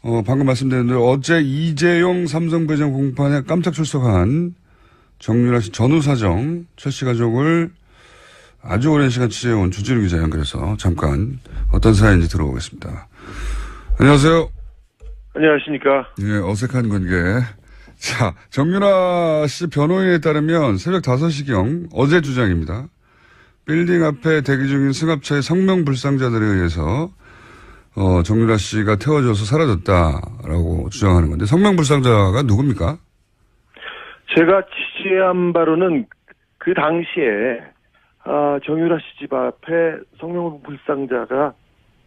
방금 말씀드렸는데 어제 이재용 삼성배정 공판에 깜짝 출석한 정유라 씨 전후 사정, 최 씨 가족을 아주 오랜 시간 취재해온 주진우 기자 연결해서 잠깐 어떤 사연인지 들어보겠습니다. 안녕하세요. 안녕하십니까. 예, 어색한 관계. 자, 정유라 씨 변호인에 따르면 새벽 5시경 어제 주장입니다. 빌딩 앞에 대기 중인 승합차의 성명불상자들에 의해서 정유라 씨가 태워져서 사라졌다라고 주장하는 건데 성명불상자가 누굽니까? 제가 취재한 바로는 그 당시에 정유라 씨 집 앞에 성명불상자가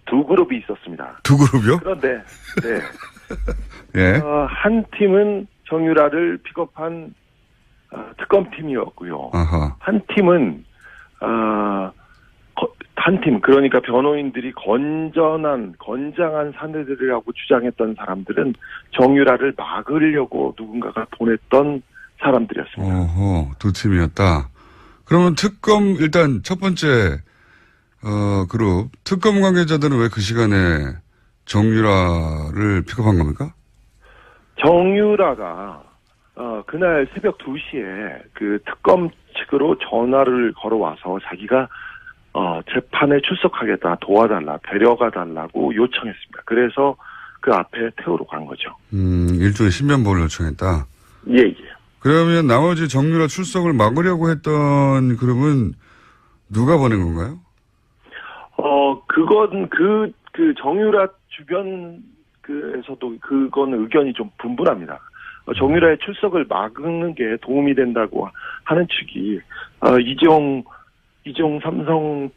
두 그룹이 있었습니다. 두 그룹이요? 그런데 네. 예. 한 팀은 정유라를 픽업한 특검팀이었고요. 아하. 한 팀은 그러니까 변호인들이 건장한 사내들이라고 주장했던 사람들은 정유라를 막으려고 누군가가 보냈던 사람들이었습니다. 어허, 두 팀이었다. 그러면 일단 첫 번째 그룹 특검 관계자들은 왜 그 시간에 정유라를 픽업한 겁니까? 정유라가 그날 새벽 2시에 그 특검 측으로 전화를 걸어와서 자기가 재판에 출석하겠다, 도와달라, 데려가 달라고 요청했습니다. 그래서 그 앞에 태우러 간 거죠. 일종의 신변보호를 요청했다. 예. 그러면 나머지 정유라 출석을 막으려고 했던 그룹은 누가 보낸 건가요? 그건 그 정유라 주변에서도 그건 의견이 좀 분분합니다. 정유라의 출석을 막는 게 도움이 된다고 하는 측이 이재용 삼성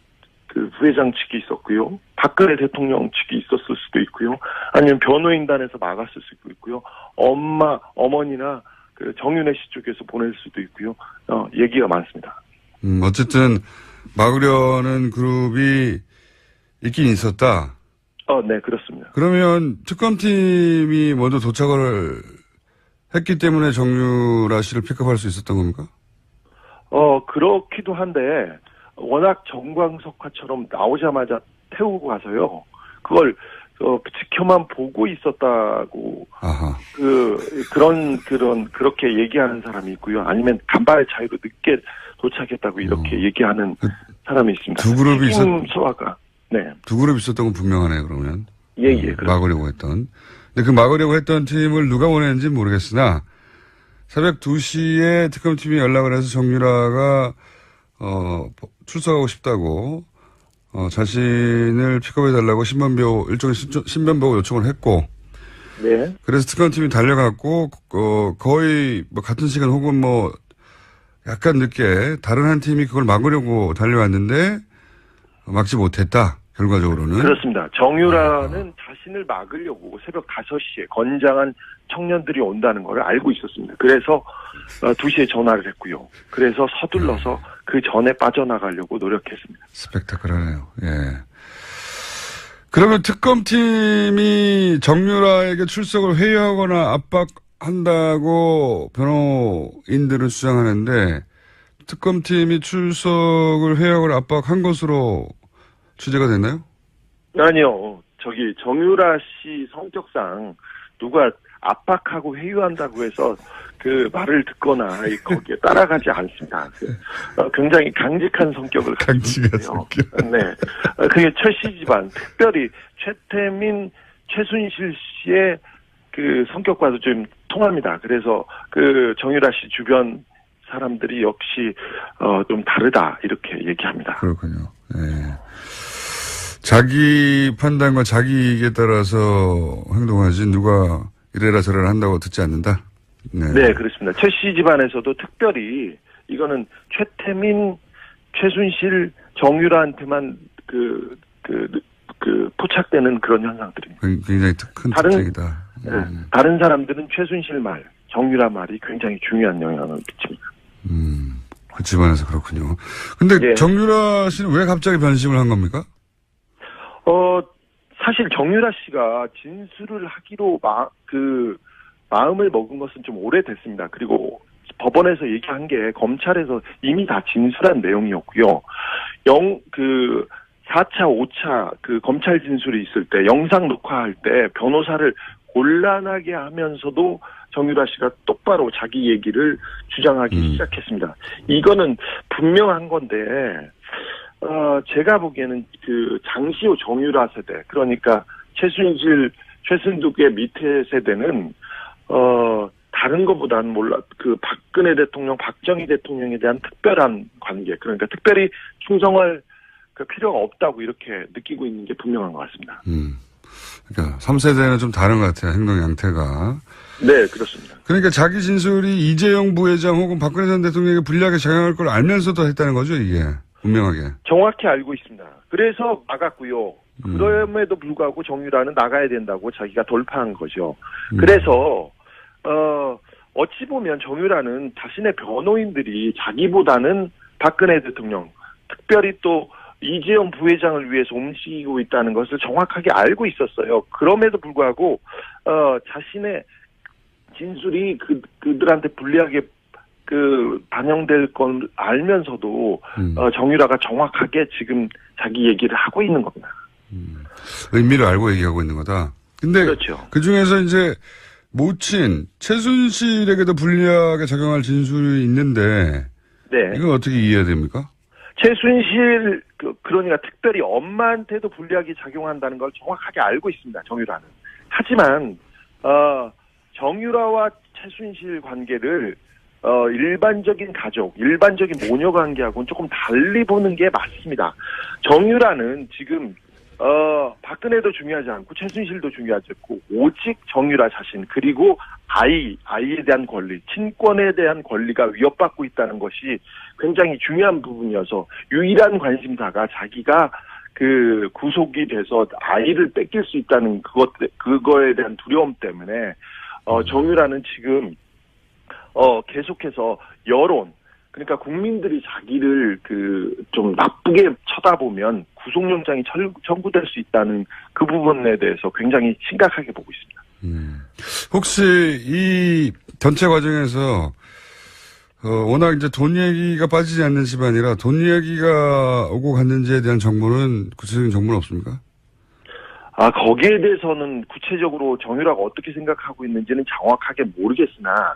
그 부회장 측이 있었고요. 박근혜 대통령 측이 있었을 수도 있고요. 아니면 변호인단에서 막았을 수도 있고요. 어머니나 그 정윤혜 씨 쪽에서 보낼 수도 있고요. 얘기가 많습니다. 어쨌든 막으려는 그룹이 있긴 있었다. 네, 그렇습니다. 그러면 특검팀이 먼저 도착을 했기 때문에 정유라 씨를 픽업할 수 있었던 겁니까? 그렇기도 한데 워낙 정광석화처럼 나오자마자 태우고 가서요. 그걸 지켜만 보고 있었다고 아하. 그렇게 얘기하는 사람이 있고요. 아니면 간발의 차이로 늦게 도착했다고 이렇게 얘기하는 사람이 있습니다. 두 그룹이 소화가 네. 두 그룹 있었던 건 분명하네요. 그러면 예. 막으려고 했던. 근데 그 막으려고 했던 팀을 누가 보냈는지 모르겠으나 새벽 2시에 특검팀이 연락을 해서 정유라가 출석하고 싶다고 자신을 픽업해달라고 일종의 신변보호 요청을 했고, 네. 그래서 특검팀이 달려갔고, 거의 뭐 같은 시간 혹은 뭐 약간 늦게 다른 한 팀이 그걸 막으려고 달려왔는데 막지 못했다. 결과적으로는. 그렇습니다. 정유라는 자신을 막으려고 새벽 5시에 건장한 청년들이 온다는 걸 알고 있었습니다. 그래서 2시에 전화를 했고요. 그래서 서둘러서 그 전에 빠져나가려고 노력했습니다. 스펙타클하네요. 예. 그러면 특검팀이 정유라에게 출석을 회유하거나 압박한다고 변호인들은 주장하는데 특검팀이 출석을 회유하거나 압박한 것으로 취재가 됐나요? 아니요. 정유라 씨 성격상 누가 압박하고 회유한다고 해서 그 말을 듣거나 거기에 따라가지 않습니다. 굉장히 강직한 성격을 가지고 있어요. 네. 그게 최 씨 집안, 특별히 최태민, 최순실 씨의 그 성격과도 좀 통합니다. 그래서 그 정유라 씨 주변 사람들이 역시 좀 다르다 이렇게 얘기합니다. 그렇군요. 네. 자기 판단과 자기 이익에 따라서 행동하지 누가 이래라 저래라 한다고 듣지 않는다. 네, 그렇습니다. 최 씨 집안에서도 특별히 이거는 최태민, 최순실, 정유라한테만 포착되는 그런 현상들입니다. 굉장히 큰 특징이다. 다른 사람들은 최순실 말, 정유라 말이 굉장히 중요한 영향을 미칩니다. 그 집안에서 그렇군요. 근데 네. 정유라 씨는 왜 갑자기 변심을 한 겁니까? 사실 정유라 씨가 진술을 하기로 마음을 먹은 것은 좀 오래됐습니다. 그리고 법원에서 얘기한 게 검찰에서 이미 다 진술한 내용이었고요. 4차, 5차 그 검찰 진술이 있을 때 영상 녹화할 때 변호사를 곤란하게 하면서도 정유라 씨가 똑바로 자기 얘기를 주장하기 시작했습니다. 이거는 분명한 건데, 제가 보기에는 그 장시호 정유라 세대, 그러니까 최순실, 최순득의 밑에 세대는, 다른 것보다는 그 박근혜 대통령, 박정희 대통령에 대한 특별한 관계, 그러니까 특별히 충성할 그 필요가 없다고 이렇게 느끼고 있는 게 분명한 것 같습니다. 그러니까 3세대는 좀 다른 것 같아요. 행동 양태가. 네, 그렇습니다. 그러니까 자기 진술이 이재용 부회장 혹은 박근혜 전 대통령에게 불리하게 작용할 걸 알면서도 했다는 거죠, 이게. 분명하게. 정확히 알고 있습니다. 그래서 나갔고요. 그럼에도 불구하고 정유라는 나가야 된다고 자기가 돌파한 거죠. 그래서 어찌 보면 정유라는 자신의 변호인들이 자기보다는 박근혜 대통령, 특별히 또 이재용 부회장을 위해서 움직이고 있다는 것을 정확하게 알고 있었어요. 그럼에도 불구하고 자신의 진술이 그들한테 불리하게 반영될 건 알면서도 정유라가 정확하게 지금 자기 얘기를 하고 있는 겁니다. 의미를 알고 얘기하고 있는 거다. 근데 그렇죠. 그 중에서 이제 모친 최순실에게도 불리하게 작용할 진술이 있는데, 네. 이건 어떻게 이해해야 됩니까? 최순실 그러니까 특별히 엄마한테도 불리하게 작용한다는 걸 정확하게 알고 있습니다. 정유라는. 하지만 정유라와 최순실 관계를 일반적인 가족, 일반적인 모녀 관계하고는 조금 달리 보는 게 맞습니다. 정유라는 지금 박근혜도 중요하지 않고 최순실도 중요하지 않고 오직 정유라 자신 그리고 아이에 대한 권리, 친권에 대한 권리가 위협받고 있다는 것이 굉장히 중요한 부분이어서 유일한 관심사가 자기가 그 구속이 돼서 아이를 뺏길 수 있다는 그거에 대한 두려움 때문에 정유라는 지금 계속해서 여론, 그러니까 국민들이 자기를 좀 나쁘게 쳐다보면 구속영장이 청구될 수 있다는 그 부분에 대해서 굉장히 심각하게 보고 있습니다. 혹시 이 전체 과정에서 워낙 이제 돈 얘기가 빠지지 않는 집안이라 돈 얘기가 오고 갔는지에 대한 정보는 구체적인 정보는 없습니까? 거기에 대해서는 구체적으로 정유라가 어떻게 생각하고 있는지는 정확하게 모르겠으나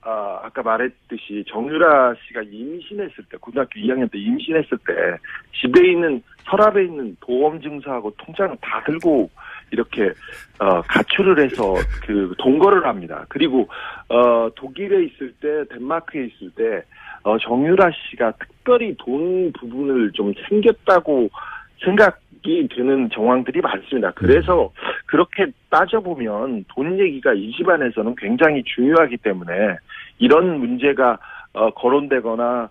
아까 말했듯이 정유라 씨가 임신했을 때, 고등학교 2학년 때 임신했을 때 집에 있는 서랍에 있는 보험 증서하고 통장을 다 들고 이렇게 가출을 해서 그 동거를 합니다. 그리고 독일에 있을 때, 덴마크에 있을 때 정유라 씨가 특별히 돈 부분을 좀 챙겼다고 생각이 되는 정황들이 많습니다. 그래서 그렇게 따져보면 돈 얘기가 이 집안에서는 굉장히 중요하기 때문에 이런 문제가 거론되거나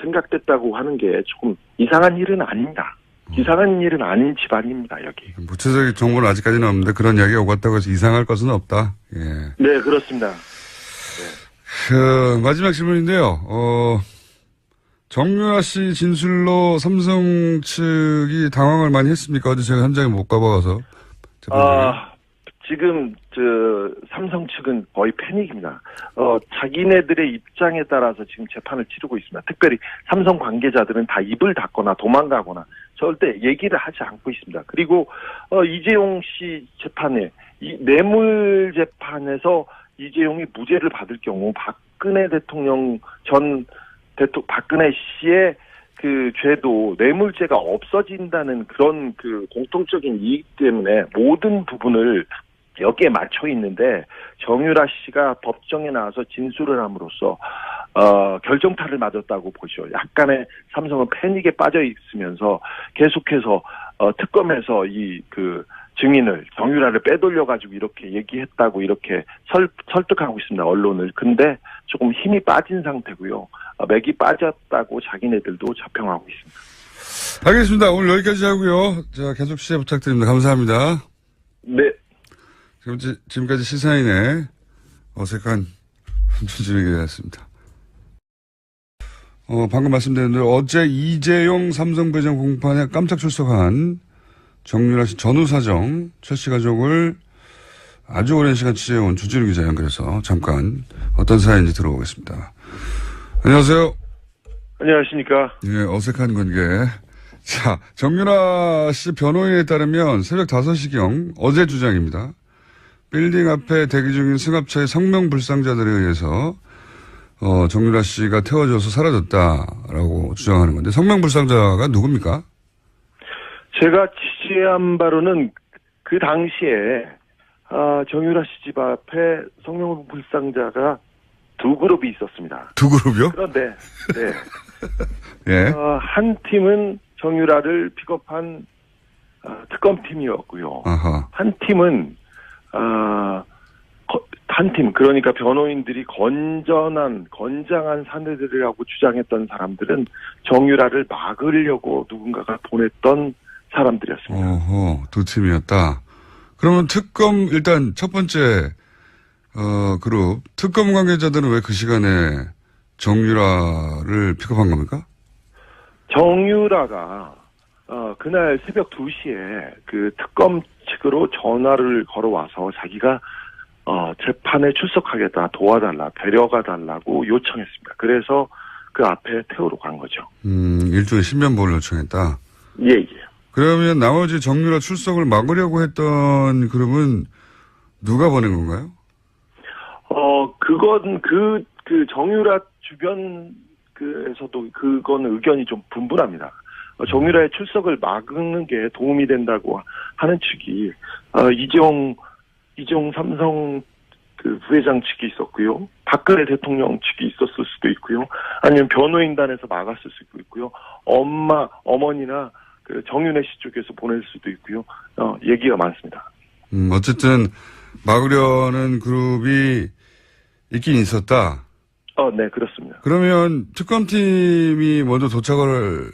생각됐다고 하는 게 조금 이상한 일은 아닙니다. 이상한 일은 아닌 집안입니다, 여기. 구체적인 정보는 아직까지는 없는데 그런 이야기가 오갔다고 해서 이상할 것은 없다. 예. 네, 그렇습니다. 네. 마지막 질문인데요. 정유라 씨 진술로 삼성 측이 당황을 많이 했습니까? 어제 제가 현장에 못 가봐서. 지금 삼성 측은 거의 패닉입니다. 자기네들의 입장에 따라서 지금 재판을 치르고 있습니다. 특별히 삼성 관계자들은 다 입을 닫거나 도망가거나 절대 얘기를 하지 않고 있습니다. 그리고 이재용 씨 재판에 이 뇌물 재판에서 이재용이 무죄를 받을 경우 박근혜 대통령 박근혜 씨의 그 죄도 뇌물죄가 없어진다는 그런 그 공통적인 이익 때문에 모든 부분을 여기에 맞춰 있는데 정유라 씨가 법정에 나와서 진술을 함으로써 결정타를 맞았다고 보죠. 약간의 삼성은 패닉에 빠져 있으면서 계속해서 특검에서 이 증인을 정유라를 빼돌려 가지고 이렇게 얘기했다고 이렇게 설득하고 있습니다. 언론을. 근데 조금 힘이 빠진 상태고요. 맥이 빠졌다고 자기네들도 자평하고 있습니다. 알겠습니다. 오늘 여기까지 하고요. 자, 계속 시작 부탁드립니다. 감사합니다. 네. 지금까지 시사인의 어색한 주진우에게 대했습니다. 방금 말씀드린 대로 어제 이재용 삼성 부회장 공판에 깜짝 출석한 정유라 씨 전후 사정, 최 씨 가족을 아주 오랜 시간 취재해온 주진우 기자 연결해서 잠깐 어떤 사연인지 들어보겠습니다. 안녕하세요. 안녕하십니까. 예, 어색한 관계. 자, 정유라 씨 변호인에 따르면 새벽 5시경 어제 주장입니다. 빌딩 앞에 대기 중인 승합차의 성명불상자들에 의해서 정유라 씨가 태워져서 사라졌다라고 주장하는 건데 성명불상자가 누굽니까? 제가 취재한 바로는 그 당시에 정유라 씨 집 앞에 성명불상자가 두 그룹이 있었습니다. 두 그룹이요? 그런데 네. 예. 한 팀은 정유라를 픽업한 특검팀이었고요. 아하. 한 팀은 한 팀, 그러니까 변호인들이 건장한 사내들이라고 주장했던 사람들은 정유라를 막으려고 누군가가 보냈던 사람들이었습니다. 어허, 두 팀이었다. 그러면 일단 첫 번째 그룹 특검 관계자들은 왜 그 시간에 정유라를 픽업한 겁니까? 정유라가 그날 새벽 2시에 그 특검 측으로 전화를 걸어와서 자기가 재판에 출석하겠다, 도와달라, 데려가 달라고 요청했습니다. 그래서 그 앞에 태우러 간 거죠. 일종의 신변보호를 요청했다. 예. 그러면 나머지 정유라 출석을 막으려고 했던 그룹은 누가 보낸 건가요? 그건 그 정유라 주변에서도 그건 의견이 좀 분분합니다. 정유라의 출석을 막는 게 도움이 된다고 하는 측이 이재용 삼성 그 부회장 측이 있었고요. 박근혜 대통령 측이 있었을 수도 있고요. 아니면 변호인단에서 막았을 수도 있고요. 어머니나 그 정윤혜 씨 쪽에서 보낼 수도 있고요. 얘기가 많습니다. 어쨌든 막으려는 그룹이 있긴 있었다. 네, 그렇습니다. 그러면 특검팀이 먼저 도착을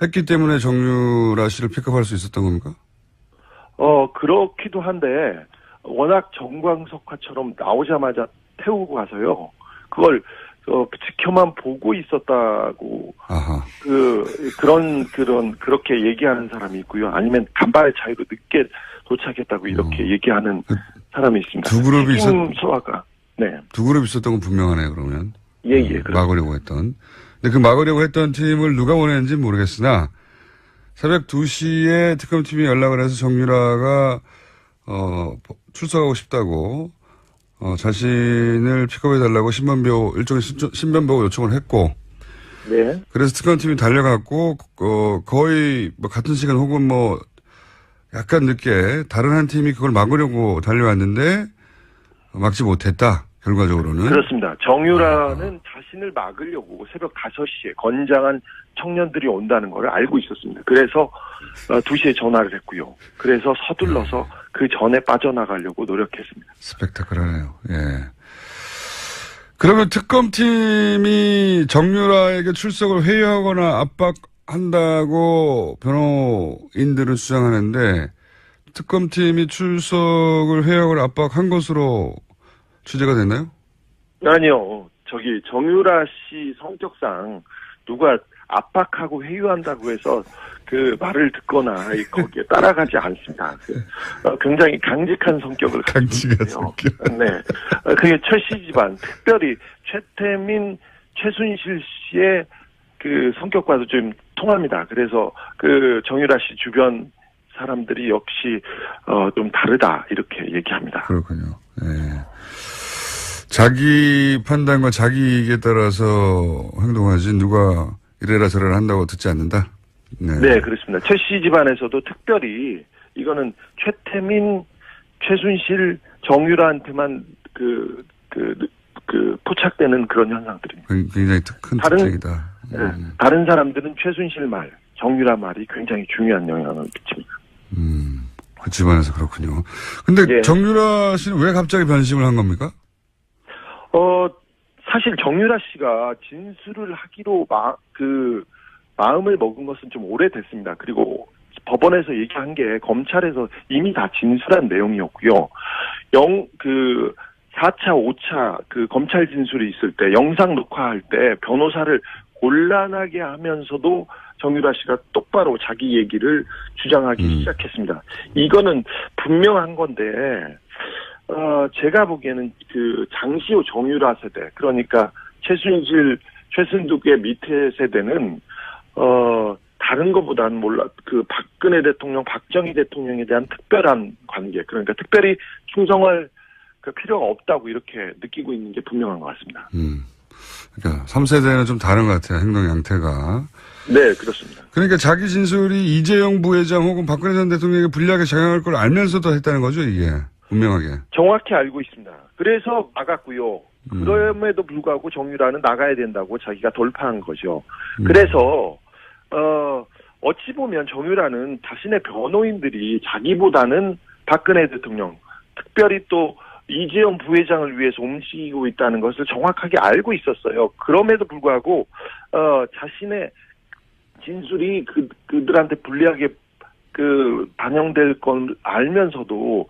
했기 때문에 정유라 씨를 픽업할 수 있었던 겁니까? 그렇기도 한데 워낙 정광석화처럼 나오자마자 태우고 가서요. 그걸 지켜만 보고 있었다고 아하. 그렇게 얘기하는 사람이 있고요. 아니면 간발의 차이로 늦게 도착했다고 이렇게 얘기하는 사람이 있습니다. 두 그룹이 소화가 네. 두 그룹 있었던 건 분명하네요. 그러면 예. 막으려고 했던. 근데 그 막으려고 했던 팀을 누가 보냈는지 모르겠으나 새벽 2시에 특검팀이 연락을 해서 정유라가 출석하고 싶다고 자신을 픽업해달라고 일종의 신변보호 요청을 했고, 네. 그래서 특검팀이 달려갔고, 거의 같은 시간 혹은 약간 늦게 다른 한 팀이 그걸 막으려고 달려왔는데, 막지 못했다, 결과적으로는. 그렇습니다. 정유라는 자신을 막으려고 새벽 5시에 건장한 청년들이 온다는 걸 알고 있었습니다. 그래서 2시에 전화를 했고요. 그래서 서둘러서 그 전에 빠져나가려고 노력했습니다. 스펙타클하네요. 예. 그러면 특검팀이 정유라에게 출석을 회유하거나 압박한다고 변호인들은 주장하는데 특검팀이 출석을 회유하거나 압박한 것으로 취재가 됐나요? 아니요. 정유라 씨 성격상 누가 압박하고 회유한다고 해서 그 말을 듣거나 거기에 따라가지 않습니다. 굉장히 강직한 성격을 가지고 있어요. 네. 그게 최 씨 집안, 특별히 최태민, 최순실 씨의 그 성격과도 좀 통합니다. 그래서 그 정유라 씨 주변 사람들이 역시 좀 다르다 이렇게 얘기합니다. 그렇군요. 네. 자기 판단과 자기 이익에 따라서 행동하지 누가 이래라 저래라 한다고 듣지 않는다? 네, 그렇습니다. 최 씨 집안에서도 특별히 이거는 최태민, 최순실, 정유라한테만 포착되는 그런 현상들입니다. 굉장히 큰 특징이다. 다른 사람들은 최순실 말, 정유라 말이 굉장히 중요한 영향을 미칩니다. 그 집안에서 그렇군요. 근데 예. 정유라 씨는 왜 갑자기 변심을 한 겁니까? 사실 정유라 씨가 진술을 하기로 마음을 먹은 것은 좀 오래됐습니다. 그리고 법원에서 얘기한 게 검찰에서 이미 다 진술한 내용이었고요. 4차, 5차 그 검찰 진술이 있을 때 영상 녹화할 때 변호사를 곤란하게 하면서도 정유라 씨가 똑바로 자기 얘기를 주장하기 시작했습니다. 이거는 분명한 건데 제가 보기에는 그 장시호 정유라 세대, 그러니까 최순실, 최순득의 밑에 세대는 다른 것보다는 그 박근혜 대통령, 박정희 대통령에 대한 특별한 관계, 그러니까 특별히 충성할 그 필요가 없다고 이렇게 느끼고 있는 게 분명한 것 같습니다. 그러니까 3세대는 좀 다른 것 같아요. 행동 양태가. 네, 그렇습니다. 그러니까 자기 진술이 이재용 부회장 혹은 박근혜 전 대통령에게 불리하게 작용할 걸 알면서도 했다는 거죠, 이게. 분명하게. 정확히 알고 있습니다. 그래서 막았고요. 그럼에도 불구하고 정유라는 나가야 된다고 자기가 돌파한 거죠. 그래서 어찌 보면 정유라는 자신의 변호인들이 자기보다는 박근혜 대통령, 특별히 또 이재용 부회장을 위해서 움직이고 있다는 것을 정확하게 알고 있었어요. 그럼에도 불구하고 자신의 진술이 그들한테 불리하게 반영될 건 알면서도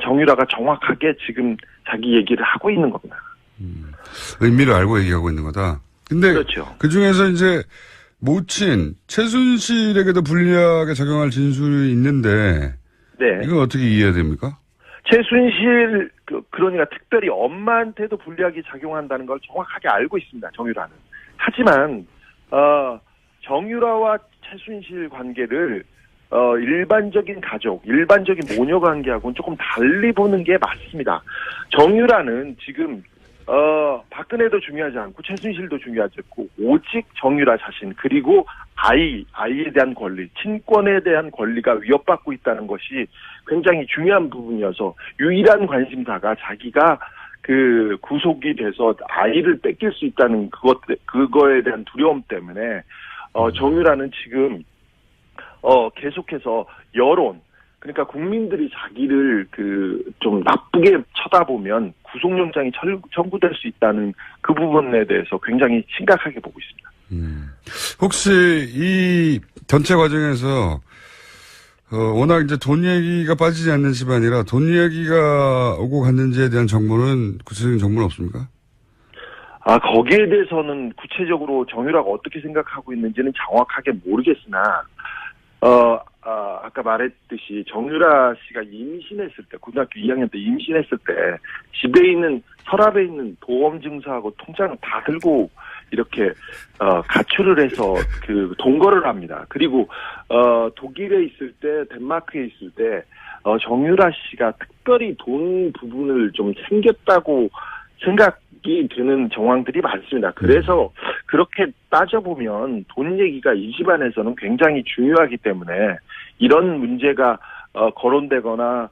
정유라가 정확하게 지금 자기 얘기를 하고 있는 겁니다. 의미를 알고 얘기하고 있는 거다. 근데 그렇죠. 그 중에서 이제 모친 최순실에게도 불리하게 작용할 진술이 있는데 네. 이건 어떻게 이해해야 됩니까? 최순실 그러니까 특별히 엄마한테도 불리하게 작용한다는 걸 정확하게 알고 있습니다. 정유라는. 하지만 정유라와 최순실 관계를 일반적인 가족, 일반적인 모녀 관계하고는 조금 달리 보는 게 맞습니다. 정유라는 지금 박근혜도 중요하지 않고 최순실도 중요하지 않고 오직 정유라 자신 그리고 아이에 대한 권리, 친권에 대한 권리가 위협받고 있다는 것이 굉장히 중요한 부분이어서 유일한 관심사가 자기가 구속이 돼서 아이를 뺏길 수 있다는 그거에 대한 두려움 때문에 정유라는 지금 계속해서 여론, 그러니까 국민들이 자기를 좀 나쁘게 쳐다보면 구속영장이 청구될 수 있다는 그 부분에 대해서 굉장히 심각하게 보고 있습니다. 혹시 이 전체 과정에서 워낙 이제 돈 얘기가 빠지지 않는 집안이라 돈 얘기가 오고 갔는지에 대한 정보는 구체적인 정보는 없습니까? 거기에 대해서는 구체적으로 정유라가 어떻게 생각하고 있는지는 정확하게 모르겠으나 아까 말했듯이 정유라 씨가 임신했을 때, 고등학교 2학년 때 임신했을 때 집에 있는 서랍에 있는 보험 증서하고 통장을 다 들고 이렇게 가출을 해서 동거를 합니다. 그리고 독일에 있을 때, 덴마크에 있을 때 정유라 씨가 특별히 돈 부분을 좀 챙겼다고 생각이 드는 정황들이 많습니다. 그래서 그렇게 따져보면 돈 얘기가 이 집안에서는 굉장히 중요하기 때문에 이런 문제가 거론되거나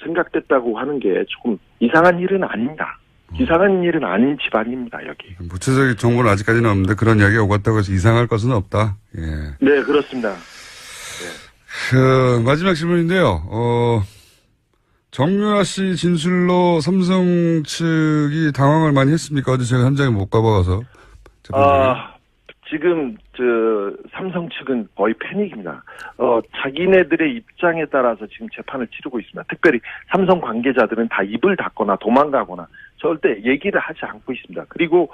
생각됐다고 하는 게 조금 이상한 일은 아닙니다. 이상한 일은 아닌 집안입니다, 여기. 구체적인 정보는 아직까지는 없는데 그런 이야기가 오갔다고 해서 이상할 것은 없다. 예. 네, 그렇습니다. 네. 마지막 질문인데요. 정유라 씨 진술로 삼성 측이 당황을 많이 했습니까? 어제 제가 현장에 못 가봐서. 지금 삼성 측은 거의 패닉입니다. 자기네들의 입장에 따라서 지금 재판을 치르고 있습니다. 특별히 삼성 관계자들은 다 입을 닫거나 도망가거나 절대 얘기를 하지 않고 있습니다. 그리고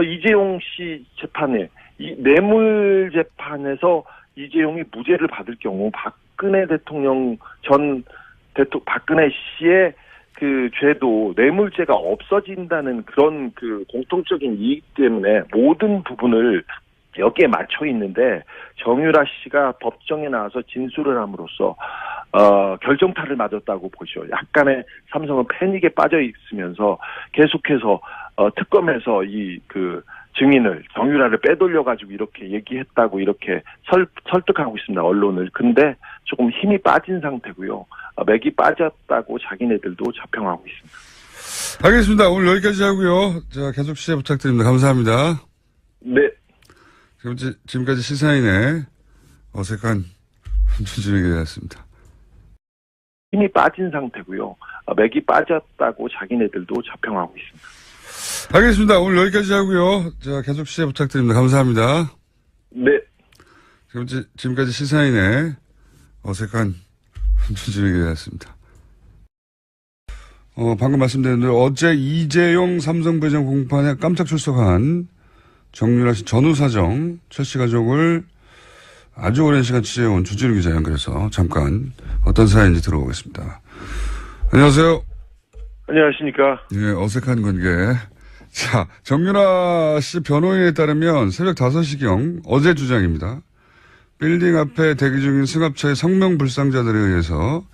이재용 씨 재판에 이 뇌물 재판에서 이재용이 무죄를 받을 경우 박근혜 대통령 박근혜 씨의 죄도 뇌물죄가 없어진다는 그런 공통적인 이익 때문에 모든 부분을 여기에 맞춰 있는데 정유라 씨가 법정에 나와서 진술을 함으로써 결정타를 맞았다고 보죠. 약간의 삼성은 패닉에 빠져 있으면서 계속해서 특검에서 증인을 정유라를 빼돌려 가지고 이렇게 얘기했다고 이렇게 설득하고 있습니다. 언론을. 근데 조금 힘이 빠진 상태고요. 맥이 빠졌다고 자기네들도 자평하고 있습니다. 알겠습니다. 오늘 여기까지 하고요. 자, 계속 시작 부탁드립니다. 감사합니다. 네. 지금까지 시사인의 어색한 주진우에게 되었습니다. 힘이 빠진 상태고요. 맥이 빠졌다고 자기네들도 자평하고 있습니다. 알겠습니다. 오늘 여기까지 하고요. 자, 계속 시작 부탁드립니다. 감사합니다. 네. 지금까지 시사인의 어색한 주진우에게 되었습니다. 방금 말씀드린 대로 어제 이재용 삼성 부회장 공판에 깜짝 출석한 정유라 씨 전후사정 최씨 가족을 아주 오랜 시간 취재해온 주진우 기자 연결해서 잠깐 어떤 사연인지 들어보겠습니다. 안녕하세요. 안녕하십니까. 예, 어색한 관계. 자, 정유라 씨 변호인에 따르면 새벽 5시경 어제 주장입니다. 빌딩 앞에 대기 중인 승합차의 성명불상자들에 의해서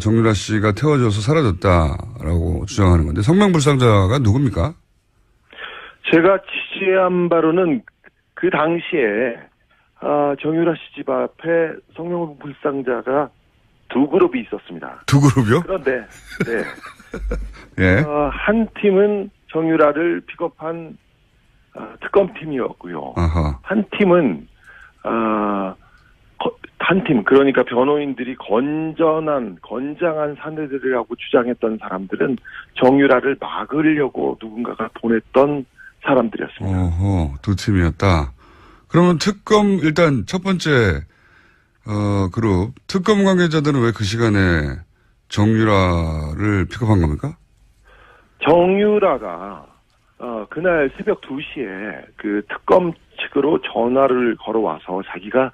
정유라 씨가 태워져서 사라졌다라고 주장하는 건데 성명불상자가 누굽니까? 제가 취재한 바로는 그 당시에 정유라 씨 집 앞에 성명불상자가 두 그룹이 있었습니다. 두 그룹이요? 그런데 네. 예. 한 팀은 정유라를 픽업한 특검팀이었고요. 아하. 한 팀은 그러니까 변호인들이 건장한 사내들이라고 주장했던 사람들은 정유라를 막으려고 누군가가 보냈던 사람들이었습니다. 어허, 두 팀이었다. 그러면 일단 첫 번째 그룹 특검 관계자들은 왜 그 시간에 정유라를 픽업한 겁니까? 정유라가 그날 새벽 2시에 그 특검 측으로 전화를 걸어와서 자기가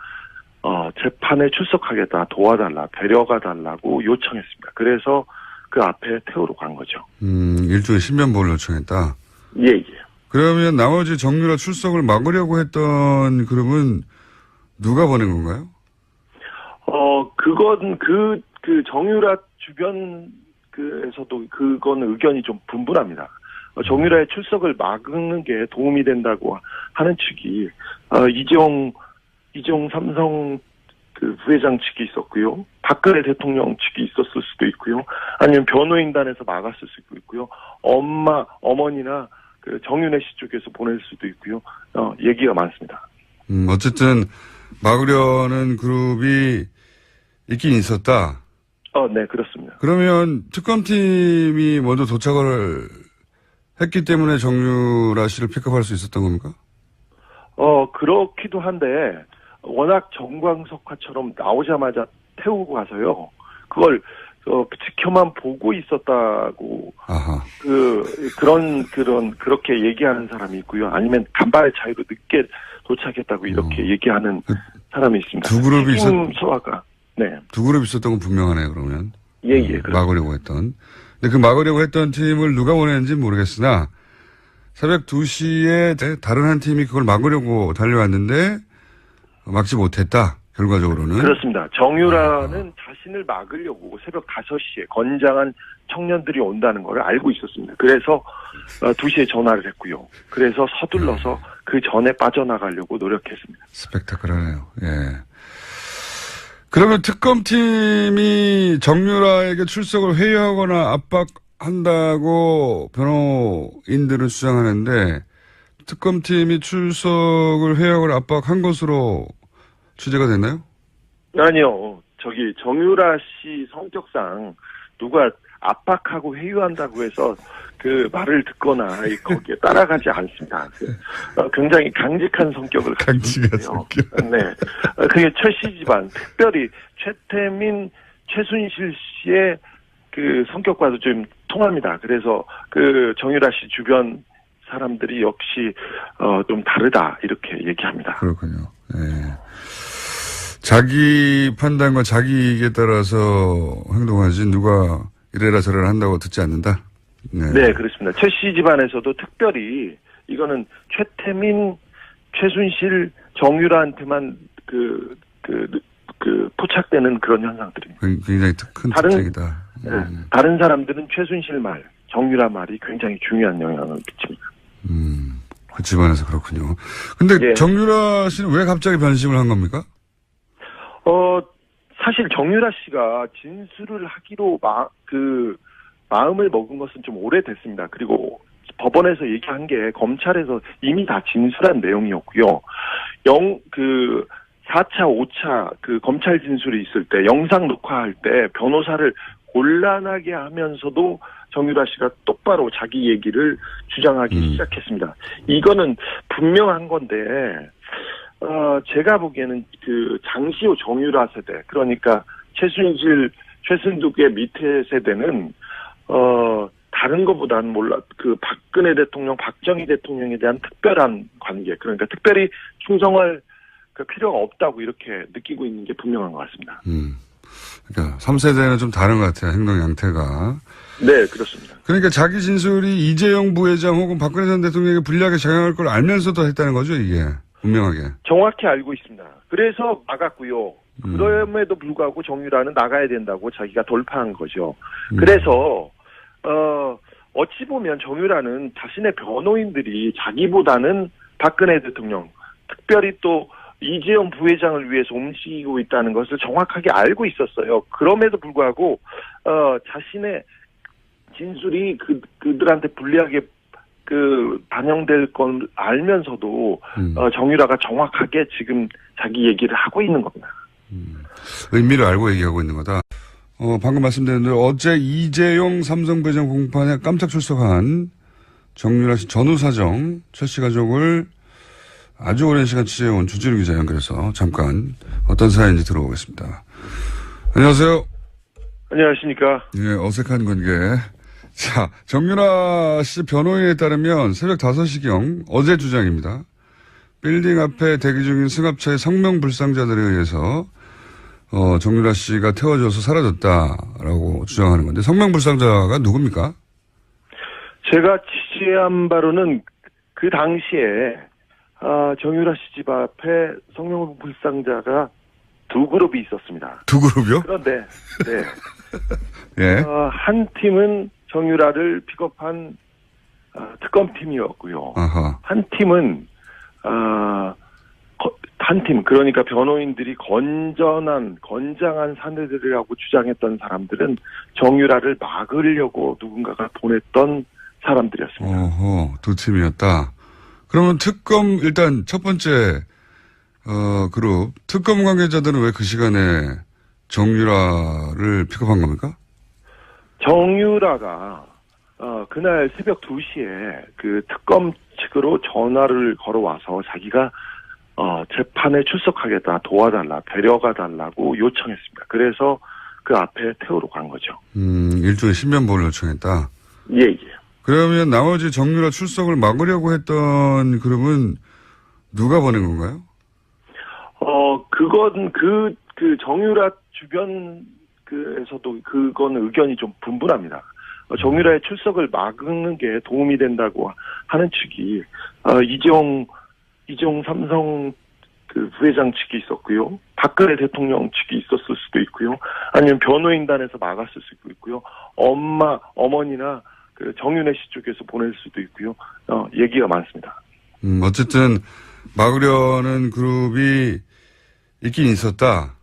재판에 출석하겠다, 도와달라, 데려가 달라고 요청했습니다. 그래서 그 앞에 태우러 간 거죠. 일종의 신변보호를 요청했다. 예. 그러면 나머지 정유라 출석을 막으려고 했던 그룹은 누가 보낸 건가요? 그건 그 정유라 주변에서도 그건 의견이 좀 분분합니다. 정유라의 출석을 막는 게 도움이 된다고 하는 측이 이재용 삼성 그 부회장 측이 있었고요. 박근혜 대통령 측이 있었을 수도 있고요. 아니면 변호인단에서 막았을 수도 있고요. 어머니나 그 정윤혜 씨 쪽에서 보낼 수도 있고요. 얘기가 많습니다. 어쨌든 막으려는 그룹이 있긴 있었다. 네, 그렇습니다. 그러면 특검팀이 먼저 도착을 했기 때문에 정유라 씨를 픽업할 수 있었던 겁니까? 그렇기도 한데 워낙 정광석화처럼 나오자마자 태우고 가서요. 그걸 지켜만 보고 있었다고 아하. 그렇게 얘기하는 사람이 있고요. 아니면 간발의 차이로 늦게 도착했다고 이렇게 얘기하는 사람이 있습니다. 두 그룹이 소화가 네. 두 그룹 있었던 건 분명하네요. 그러면 예. 막으려고 했던. 근데 그 막으려고 했던 팀을 누가 보냈는지 모르겠으나 새벽 2시에 다른 한 팀이 그걸 막으려고 달려왔는데 막지 못했다. 결과적으로는. 그렇습니다. 정유라는 자신을 막으려고 새벽 5시에 건장한 청년들이 온다는 걸 알고 있었습니다. 그래서 2시에 전화를 했고요. 그래서 서둘러서 그 전에 빠져나가려고 노력했습니다. 스펙타클하네요. 예. 그러면 특검팀이 정유라에게 출석을 회유하거나 압박한다고 변호인들은 주장하는데 특검팀이 출석을 회유하거나 압박한 것으로 취재가 됐나요? 아니요. 정유라 씨 성격상 누가 압박하고 회유한다고 해서 그 말을 듣거나 거기에 따라가지 않습니다. 굉장히 강직한 성격을 가지고 있어요. 네. 그게 최 씨 집안, 특별히 최태민, 최순실 씨의 그 성격과도 좀 통합니다. 그래서 그 정유라 씨 주변 사람들이 역시 좀 다르다 이렇게 얘기합니다. 그렇군요. 네. 자기 판단과 자기 이익에 따라서 행동하지 누가 이래라 저래라 한다고 듣지 않는다. 네, 그렇습니다. 최 씨 집안에서도 특별히 이거는 최태민, 최순실, 정유라한테만 포착되는 그런 현상들입니다. 굉장히 큰 특징이다. 다른 사람들은 최순실 말, 정유라 말이 굉장히 중요한 영향을 미칩니다. 그 집안에서 그렇군요. 근데 예. 정유라 씨는 왜 갑자기 변심을 한 겁니까? 사실 정유라 씨가 진술을 하기로 마음을 먹은 것은 좀 오래됐습니다. 그리고 법원에서 얘기한 게 검찰에서 이미 다 진술한 내용이었고요. 4차, 5차 그 검찰 진술이 있을 때 영상 녹화할 때 변호사를 곤란하게 하면서도 정유라 씨가 똑바로 자기 얘기를 주장하기 시작했습니다. 이거는 분명한 건데, 제가 보기에는 그 장시호 정유라 세대, 그러니까 최순실, 최순득의 밑에 세대는, 다른 것보다는 그 박근혜 대통령, 박정희 대통령에 대한 특별한 관계, 그러니까 특별히 충성할 그 필요가 없다고 이렇게 느끼고 있는 게 분명한 것 같습니다. 그러니까 3세대는 좀 다른 것 같아요. 행동 양태가. 네, 그렇습니다. 그러니까 자기 진술이 이재용 부회장 혹은 박근혜 전 대통령에게 불리하게 작용할 걸 알면서도 했다는 거죠, 이게. 분명하게. 정확히 알고 있습니다. 그래서 막았고요. 그럼에도 불구하고 정유라는 나가야 된다고 자기가 돌파한 거죠. 그래서 어찌 보면 정유라는 자신의 변호인들이 자기보다는 박근혜 대통령, 특별히 또 이재용 부회장을 위해서 움직이고 있다는 것을 정확하게 알고 있었어요. 그럼에도 불구하고 자신의 진술이 그들한테 불리하게 반영될 건 알면서도 정유라가 정확하게 지금 자기 얘기를 하고 있는 겁니다. 의미를 알고 얘기하고 있는 거다. 방금 말씀드린 대로 어제 이재용 삼성배정 공판에 깜짝 출석한 정유라 씨 전후사정 최 씨 가족을 아주 오랜 시간 취재해온 주진우 기자 연결해서 잠깐 어떤 사연인지 들어보겠습니다. 안녕하세요. 안녕하십니까. 예, 어색한 관계. 자, 정유라 씨 변호인에 따르면 새벽 5시경 어제 주장입니다. 빌딩 앞에 대기 중인 승합차의 성명불상자들에 의해서 정유라 씨가 태워져서 사라졌다라고 주장하는 건데 성명불상자가 누굽니까? 제가 취재한 바로는 그 당시에 정유라 씨 집 앞에 성명불상자가 두 그룹이 있었습니다. 두 그룹이요? 그런데 네. 예. 한 팀은 정유라를 픽업한 특검팀이었고요. 아하. 한 팀은 그러니까 변호인들이 건장한 사내들이라고 주장했던 사람들은 정유라를 막으려고 누군가가 보냈던 사람들이었습니다. 어허, 두 팀이었다. 그러면 일단 첫 번째 그룹 특검 관계자들은 왜 그 시간에 정유라를 픽업한 겁니까? 정유라가 그날 새벽 2시에 그 특검 측으로 전화를 걸어와서 자기가 재판에 출석하겠다, 도와달라, 데려가달라고 요청했습니다. 그래서 그 앞에 태우러 간 거죠. 일종의 신변보호를 요청했다. 예. 그러면 나머지 정유라 출석을 막으려고 했던 그룹은 누가 보낸 건가요? 그건 그 정유라 주변에서도 그건 의견이 좀 분분합니다. 정유라의 출석을 막는 게 도움이 된다고 하는 측이 이재용 삼성 부회장 측이 있었고요. 박근혜 대통령 측이 있었을 수도 있고요. 아니면 변호인단에서 막았을 수도 있고요. 어머니나 정윤혜 씨 쪽에서 보낼 수도 있고요. 얘기가 많습니다. 어쨌든 막으려는 그룹이 있긴 있었다.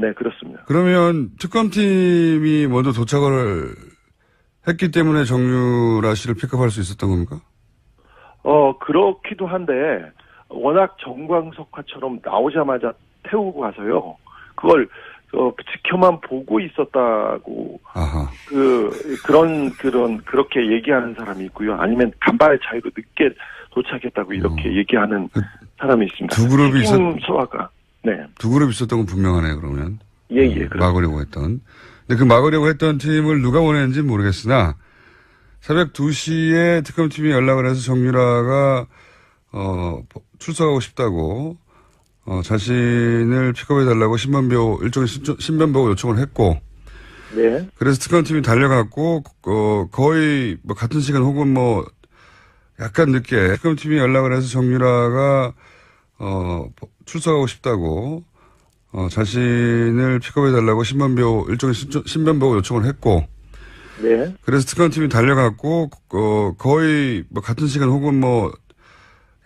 네, 그렇습니다. 그러면 특검팀이 먼저 도착을 했기 때문에 정유라 씨를 픽업할 수 있었던 겁니까? 그렇기도 한데 워낙 정광석화처럼 나오자마자 태우고 가서요. 그걸 지켜만 보고 있었다고 아하. 그렇게 얘기하는 사람이 있고요. 아니면 간발의 차이로 늦게 도착했다고 이렇게 얘기하는 사람이 있습니다. 두 그룹이 소화가 네. 두 그룹 있었던 건 분명하네요. 그러면 예. 막으려고 했던. 근데 그 막으려고 했던 팀을 누가 보냈는지 모르겠으나 새벽 2시에 특검팀이 연락을 해서 정유라가 출석하고 싶다고 자신을 픽업해달라고 일종의 신변보호 요청을 했고, 네. 그래서 특검팀이 달려갔고, 거의 같은 시간 혹은 약간 늦게 특검팀이 연락을 해서 정유라가 출석하고 싶다고 자신을 픽업해달라고 일종의 신변보호 요청을 했고, 네. 그래서 특검팀이 달려갔고, 거의 같은 시간 혹은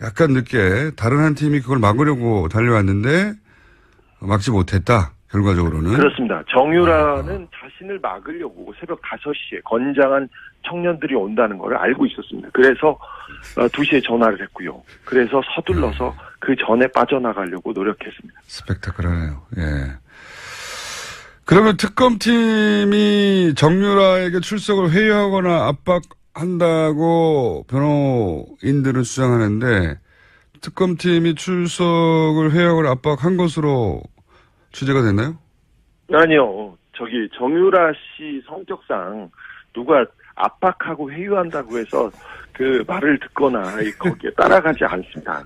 약간 늦게 다른 한 팀이 그걸 막으려고 달려왔는데 막지 못했다. 결과적으로는. 그렇습니다. 정유라는 자신을 막으려고 새벽 5시에 건장한 청년들이 온다는 걸 알고 있었습니다. 그래서 2시에 전화를 했고요. 그래서 서둘러서 그 전에 빠져나가려고 노력했습니다. 스펙타클하네요. 예. 그러면 특검팀이 정유라에게 출석을 회유하거나 압박한다고 변호인들은 주장하는데 특검팀이 출석을 회유하거나 압박한 것으로 취재가 됐나요? 아니요. 정유라 씨 성격상 누가 압박하고 회유한다고 해서 그 말을 듣거나 거기에 따라가지 않습니다.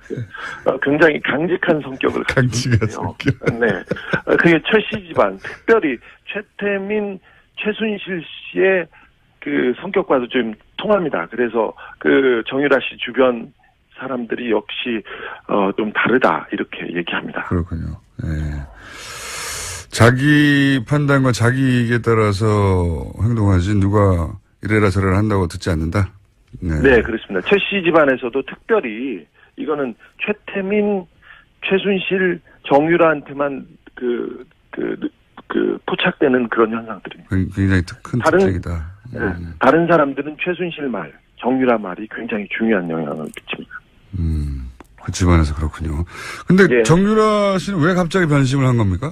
굉장히 강직한 성격을 가지고 있어요. 네. 그게 최 씨 집안, 특별히 최태민, 최순실 씨의 그 성격과도 좀 통합니다. 그래서 그 정유라 씨 주변 사람들이 역시 좀 다르다 이렇게 얘기합니다. 그렇군요. 예. 자기 판단과 자기 이익에 따라서 행동하지 누가 이래라 저래라 한다고 듣지 않는다. 네, 그렇습니다. 최 씨 집안에서도 특별히 이거는 최태민, 최순실, 정유라한테만 포착되는 그런 현상들입니다. 굉장히 큰 특징이다. 다른 사람들은 최순실 말, 정유라 말이 굉장히 중요한 영향을 미칩니다. 그 집안에서 그렇군요. 근데 예. 정유라 씨는 왜 갑자기 변심을 한 겁니까?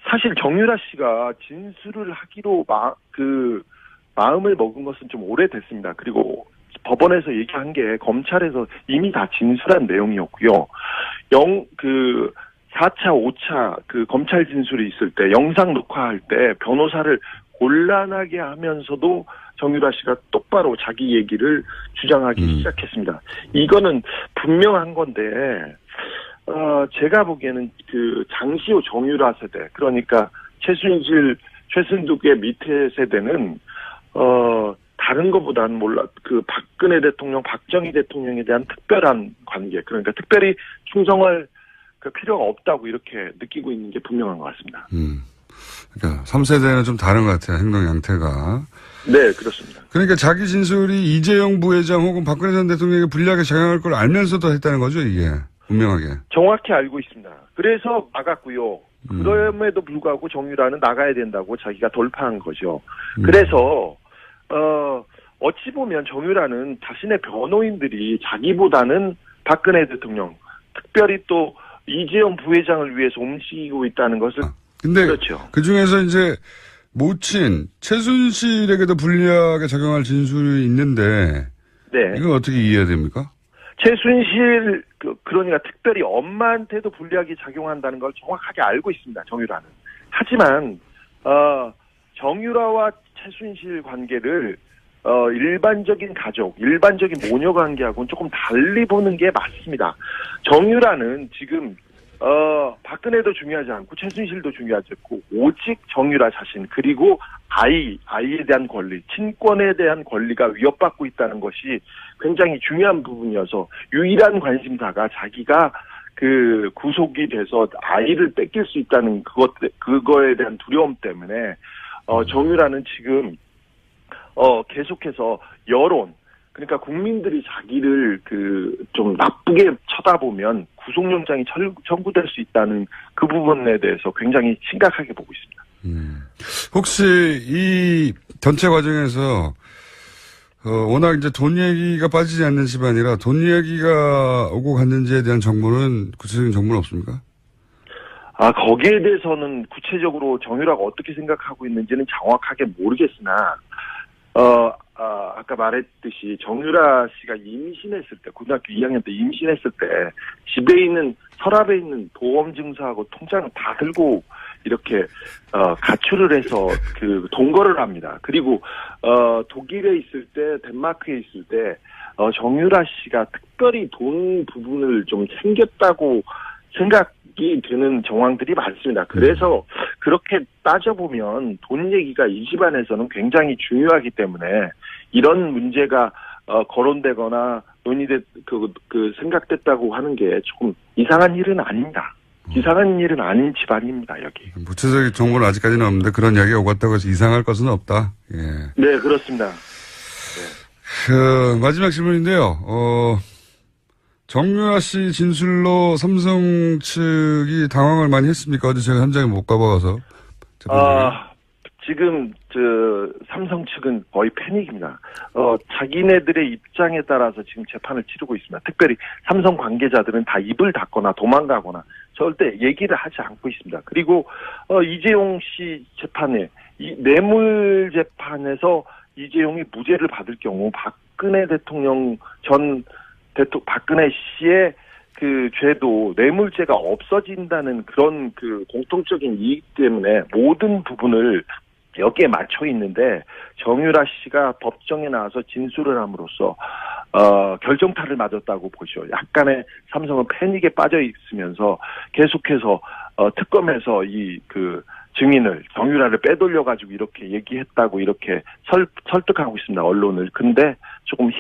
사실 정유라 씨가 진술을 하기로 마음을 먹은 것은 좀 오래됐습니다. 그리고 법원에서 얘기한 게 검찰에서 이미 다 진술한 내용이었고요. 4차, 5차 검찰 진술이 있을 때 영상 녹화할 때 변호사를 곤란하게 하면서도 정유라 씨가 똑바로 자기 얘기를 주장하기 시작했습니다. 이거는 분명한 건데, 제가 보기에는 장시호 정유라 세대, 그러니까 최순실, 최순득의 밑에 세대는, 다른 것보다는 박근혜 대통령, 박정희 대통령에 대한 특별한 관계, 그러니까 특별히 충성할 필요가 없다고 이렇게 느끼고 있는 게 분명한 것 같습니다. 그러니까 3세대는 좀 다른 것 같아요. 행동 양태가. 네, 그렇습니다. 그러니까 자기 진술이 이재용 부회장 혹은 박근혜 전 대통령에게 불리하게 작용할 걸 알면서도 했다는 거죠, 이게. 분명하게. 정확히 알고 있습니다. 그래서 막았고요. 그럼에도 불구하고 정유라는 나가야 된다고 자기가 돌파한 거죠. 그래서 어찌 보면 정유라는 자신의 변호인들이 자기보다는 박근혜 대통령, 특별히 또 이재용 부회장을 위해서 움직이고 있다는 것을 근데 그렇죠. 그 중에서 이제 모친 최순실에게도 불리하게 작용할 진술이 있는데 네. 이건 어떻게 이해해야 됩니까? 최순실 그러니까 특별히 엄마한테도 불리하게 작용한다는 걸 정확하게 알고 있습니다. 정유라는. 하지만 정유라와 최순실 관계를 일반적인 가족, 일반적인 모녀 관계하고는 조금 달리 보는 게 맞습니다. 정유라는 지금 박근혜도 중요하지 않고 최순실도 중요하지 않고 오직 정유라 자신 그리고 아이에 대한 권리, 친권에 대한 권리가 위협받고 있다는 것이 굉장히 중요한 부분이어서 유일한 관심사가 자기가 구속이 돼서 아이를 뺏길 수 있다는 그거에 대한 두려움 때문에 정유라는 지금 계속해서 여론, 그러니까 국민들이 자기를 좀 나쁘게 쳐다보면 구속영장이 청구될 수 있다는 그 부분에 대해서 굉장히 심각하게 보고 있습니다. 혹시 이 전체 과정에서 워낙 이제 돈 얘기가 빠지지 않는 집안이라 돈 얘기가 오고 갔는지에 대한 정보는 구체적인 정보는 없습니까? 거기에 대해서는 구체적으로 정유라가 어떻게 생각하고 있는지는 정확하게 모르겠으나 아까 말했듯이 정유라 씨가 임신했을 때, 고등학교 2학년 때 임신했을 때 집에 있는 서랍에 있는 보험 증서하고 통장을 다 들고 이렇게 가출을 해서 동거를 합니다. 그리고 독일에 있을 때, 덴마크에 있을 때 정유라 씨가 특별히 돈 부분을 좀 챙겼다고 생각이 드는 정황들이 많습니다. 그래서 그렇게 따져보면 돈 얘기가 이 집안에서는 굉장히 중요하기 때문에 이런 문제가 거론되거나 생각됐다고 하는 게 조금 이상한 일은 아닙니다. 이상한 일은 아닌 집안입니다, 여기. 구체적인 정보는 아직까지는 없는데 그런 이야기가 오갔다고 해서 이상할 것은 없다. 예. 네, 그렇습니다. 마지막 질문인데요. 정유라 씨 진술로 삼성 측이 당황을 많이 했습니까? 어제 제가 현장에 못 가봐서. 지금 삼성 측은 거의 패닉입니다. 자기네들의 입장에 따라서 지금 재판을 치르고 있습니다. 특별히 삼성 관계자들은 다 입을 닫거나 도망가거나 절대 얘기를 하지 않고 있습니다. 그리고 이재용 씨 재판에 이 뇌물 재판에서 이재용이 무죄를 받을 경우 박근혜 대통령 박근혜 씨의 죄도 뇌물죄가 없어진다는 그런 공통적인 이익 때문에 모든 부분을 여기에 맞춰 있는데 정유라 씨가 법정에 나와서 진술을 함으로써 결정타를 맞았다고 보죠. 약간의 삼성은 패닉에 빠져 있으면서 계속해서 특검에서 증인을 정유라를 빼돌려 가지고 이렇게 얘기했다고 이렇게 설득하고 있습니다. 언론을. 근데 조금